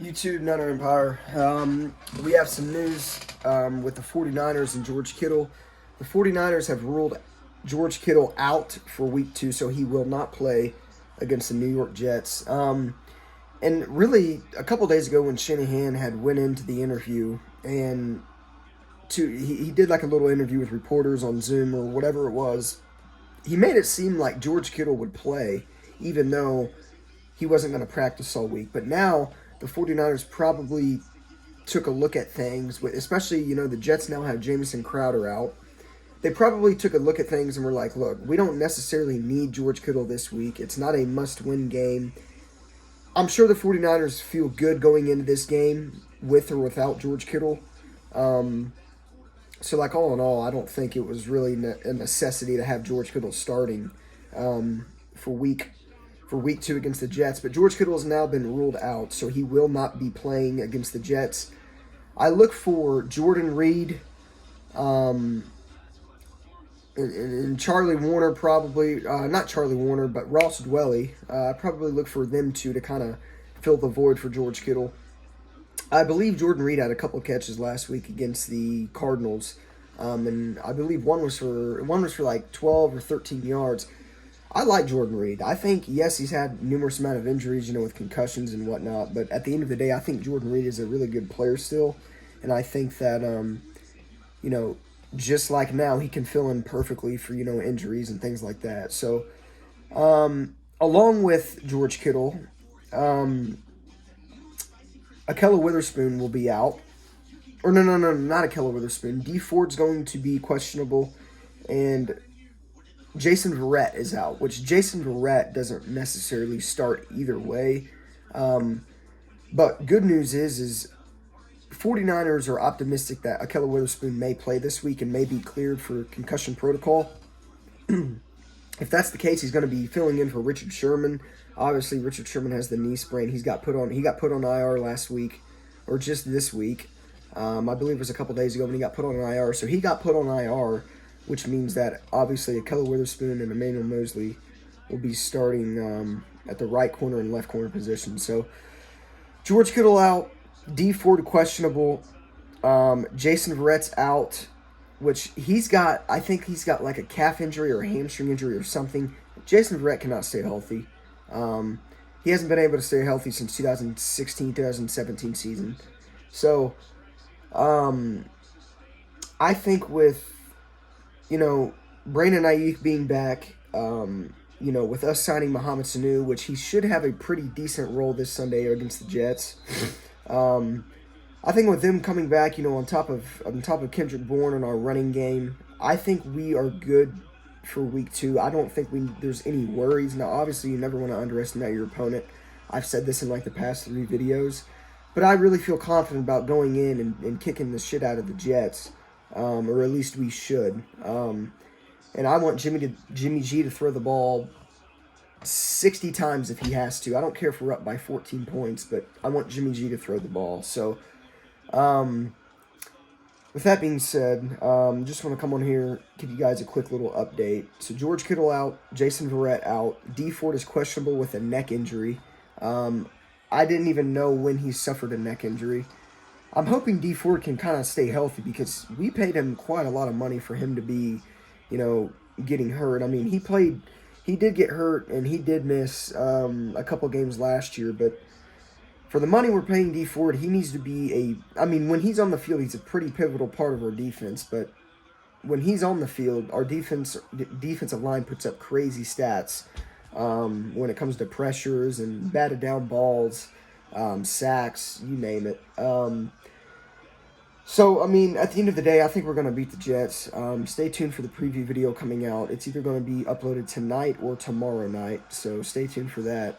YouTube Nutter Empire. We have some news with the 49ers and George Kittle. The 49ers have ruled George Kittle out for week 2, so he will not play against the New York Jets. And really, a couple days ago when Shanahan had went into the interview and he did like a little interview with reporters on Zoom or whatever it was, he made it seem like George Kittle would play even though he wasn't going to practice all week. But now the 49ers probably took a look at things, especially, the Jets now have Jamison Crowder out. They probably took a look at things and were like, look, we don't necessarily need George Kittle this week. It's not a must-win game. I'm sure the 49ers feel good going into this game with or without George Kittle. So, all in all, I don't think it was really a necessity to have George Kittle starting for week 2 against the Jets. But George Kittle has now been ruled out, so he will not be playing against the Jets. I look for Jordan Reed and Charlie Warner probably, not Charlie Warner, but Ross Dwelly. I probably look for them two to kind of fill the void for George Kittle. I believe Jordan Reed had a couple of catches last week against the Cardinals, and I believe one was for like 12 or 13 yards. I like Jordan Reed. I think, yes, he's had numerous amount of injuries, with concussions and whatnot, but at the end of the day, I think Jordan Reed is a really good player still, and I think that, just like now, he can fill in perfectly for, injuries and things like that. So, along with George Kittle, Ahkello Witherspoon will be out. Or no, not Ahkello Witherspoon. Dee Ford's going to be questionable, and Jason Verrett is out, which Jason Verrett doesn't necessarily start either way. But good news is 49ers are optimistic that Ahkello Witherspoon may play this week and may be cleared for concussion protocol. If that's the case, he's going to be filling in for Richard Sherman. Obviously, Richard Sherman has the knee sprain. He got put on IR last week, or just this week. I believe it was a couple days ago when he got put on IR. So he got put on IR, which means that obviously Ahkello Witherspoon and Emmanuel Moseley will be starting at the right corner and left corner position. So George Kittle out, Dee Ford questionable, Jason Verrett's out, which I think he's got like a calf injury or a hamstring injury or something. Jason Verrett cannot stay healthy. He hasn't been able to stay healthy since 2016-2017 season. So I think with Brandon Ayuk being back, with us signing Mohamed Sanu, which he should have a pretty decent role this Sunday against the Jets. I think with them coming back, on top of Kendrick Bourne in our running game, I think we are good for week 2. I don't think there's any worries. Now, obviously, you never want to underestimate your opponent. I've said this in the past 3 videos, but I really feel confident about going in and kicking the shit out of the Jets. Or at least we should. And I want Jimmy G to throw the ball 60 times if he has to. I don't care if we're up by 14 points, but I want Jimmy G to throw the ball. So, with that being said, just want to come on here, give you guys a quick little update. So George Kittle out, Jason Verrett out. Dee Ford is questionable with a neck injury. I didn't even know when he suffered a neck injury. I'm hoping Dee Ford can kind of stay healthy because we paid him quite a lot of money for him to be, getting hurt. I mean, he did get hurt and he did miss a couple games last year, but for the money we're paying Dee Ford, he needs to be when he's on the field, he's a pretty pivotal part of our defense, but when he's on the field, our defensive line puts up crazy stats when it comes to pressures and batted down balls, sacks, you name it. So, at the end of the day, I think we're going to beat the Jets. Stay tuned for the preview video coming out. It's either going to be uploaded tonight or tomorrow night, so stay tuned for that.